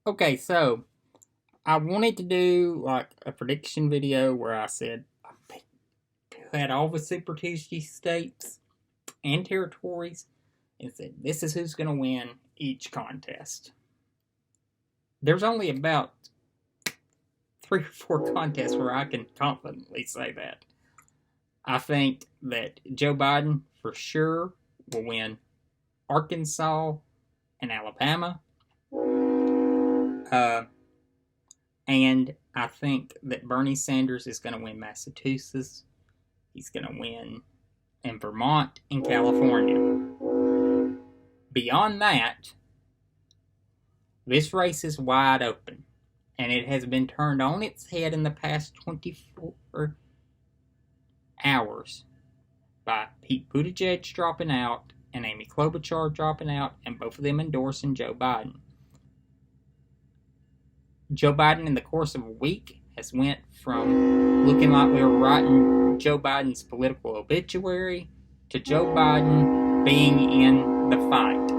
Okay, so I wanted to do like a prediction video where I said I had all the Super Tuesday states and territories and said this is who's going to win each contest. There's only about 3 or 4 contests where I can confidently say that. I think that Joe Biden for sure will win Arkansas and Alabama. Uh, and I think that Bernie Sanders is going to win Massachusetts. He's going to win in Vermont and California. Beyond that, this race is wide open, and it has been turned on its head in the past 24 hours by Pete Buttigieg dropping out and Amy Klobuchar dropping out, and both of them endorsing Joe Biden. Joe Biden, in the course of a week, has went from looking like we were writing Joe Biden's political obituary to Joe Biden being in the fight.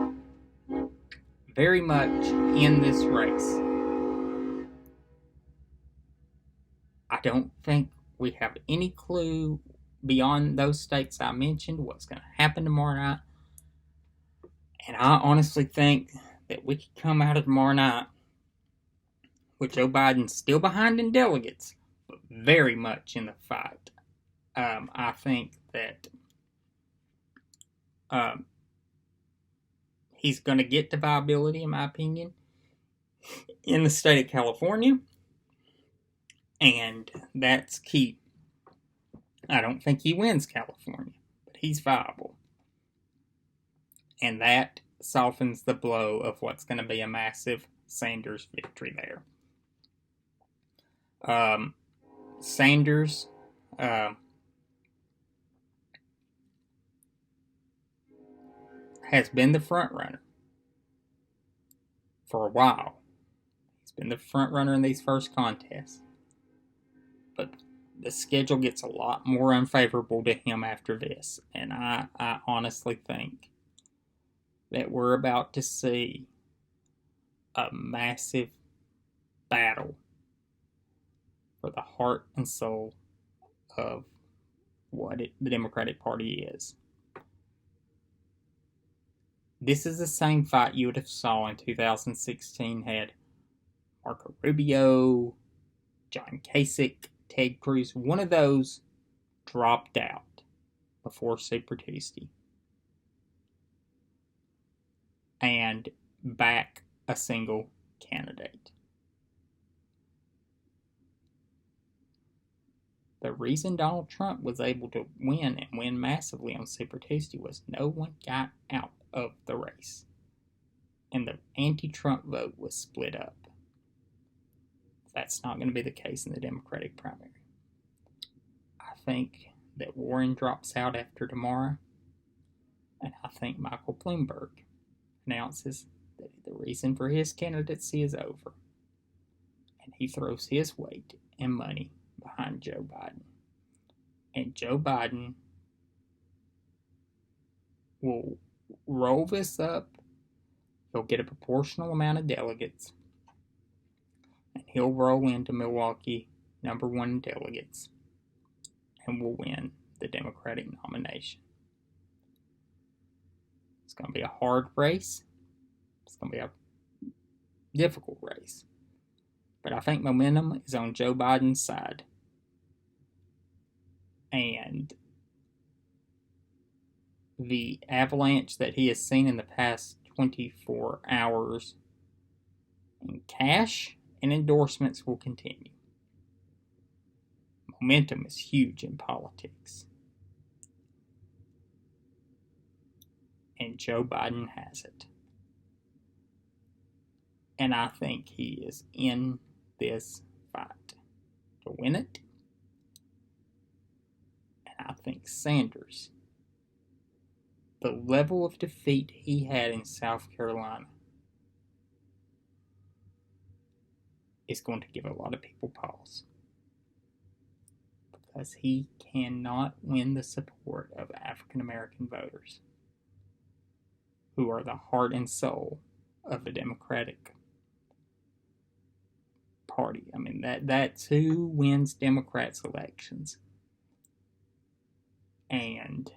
Very much in this race. I don't think we have any clue beyond those states I mentioned what's going to happen tomorrow night. And I honestly think that we could come out of tomorrow night with Joe Biden still behind in delegates, but very much in the fight. I think that he's going to get to viability, in my opinion, in the state of California, and that's key. I don't think he wins California, but he's viable. And that softens the blow of what's going to be a massive Sanders victory there. Sanders has been the front runner for a while. He's been the front runner in these first contests. But the schedule gets a lot more unfavorable to him after this. And I honestly think that we're about to see a massive battle for the heart and soul of what the Democratic Party is. This is the same fight you would have saw in 2016 had Marco Rubio, John Kasich, Ted Cruz. One of those dropped out before Super Tuesday and back a single candidate. The reason Donald Trump was able to win and win massively on Super Tuesday was no one got out of the race. And the anti-Trump vote was split up. That's not going to be the case in the Democratic primary. I think that Warren drops out after tomorrow. And I think Michael Bloomberg announces that the reason for his candidacy is over. And he throws his weight and money behind Joe Biden. And Joe Biden will roll this up. He'll get a proportional amount of delegates. And he'll roll into Milwaukee #1 in delegates. And will win the Democratic nomination. It's going to be a hard race. It's going to be a difficult race. But I think momentum is on Joe Biden's side. And the avalanche that he has seen in the past 24 hours in cash and endorsements will continue. Momentum is huge in politics. And Joe Biden has it. And I think he is in this fight to win it. And I think Sanders, the level of defeat he had in South Carolina, is going to give a lot of people pause. Because he cannot win the support of African American voters, who are the heart and soul of the Democratic Party. I mean, that's who wins Democrats' elections. And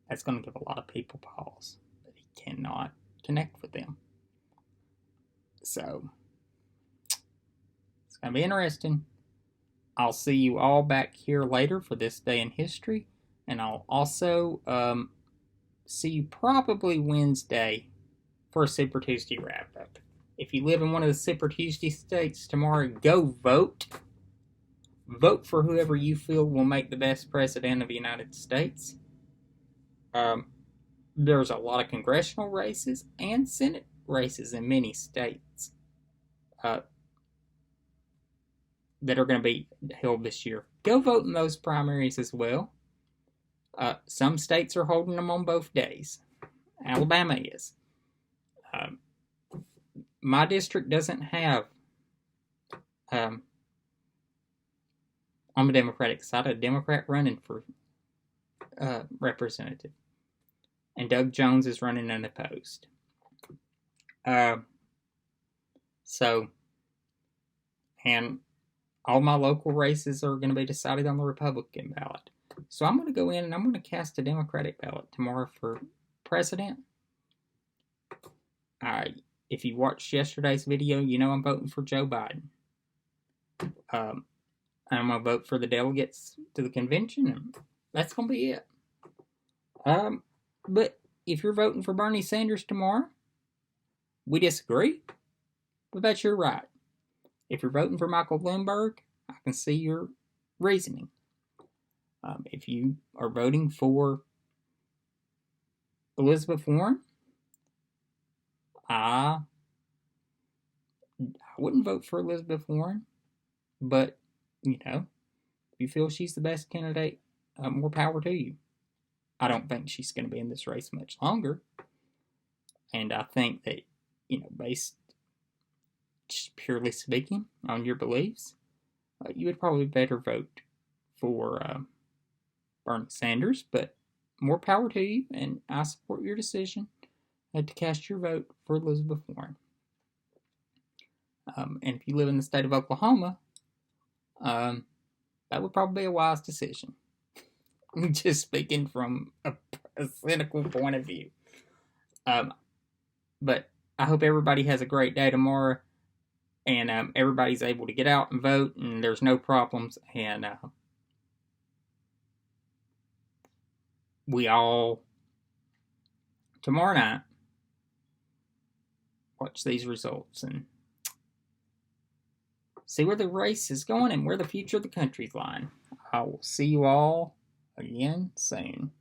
that's going to give a lot of people pause that he cannot connect with them. So, it's going to be interesting. I'll see you all back here later for this day in history. And I'll also see you probably Wednesday for a Super Tuesday wrap-up. If you live in one of the Super Tuesday states tomorrow, go vote. Vote for whoever you feel will make the best president of the United States. There's a lot of congressional races and Senate races in many states that are going to be held this year. Go vote in those primaries as well. Some states are holding them on both days. Alabama is. My district doesn't have, on the Democratic side, a Democrat running for representative. And Doug Jones is running unopposed. And all my local races are going to be decided on the Republican ballot. So I'm going to go in and I'm going to cast a Democratic ballot tomorrow for president. If you watched yesterday's video, you know I'm voting for Joe Biden. I'm going to vote for the delegates to the convention, and that's going to be it. But if you're voting for Bernie Sanders tomorrow, we disagree, but that's your right. If you're voting for Michael Bloomberg, I can see your reasoning. If you are voting for Elizabeth Warren, I wouldn't vote for Elizabeth Warren, but, if you feel she's the best candidate, more power to you. I don't think she's going to be in this race much longer. And I think that, based just purely speaking on your beliefs, you would probably better vote for Bernie Sanders, but more power to you, and I support your decision to cast your vote for Elizabeth Warren. And if you live in the state of Oklahoma, that would probably be a wise decision. Just speaking from a cynical point of view. But I hope everybody has a great day tomorrow, and everybody's able to get out and vote, and there's no problems, and we all, tomorrow night, watch these results and see where the race is going and where the future of the country's lying. I will see you all again soon.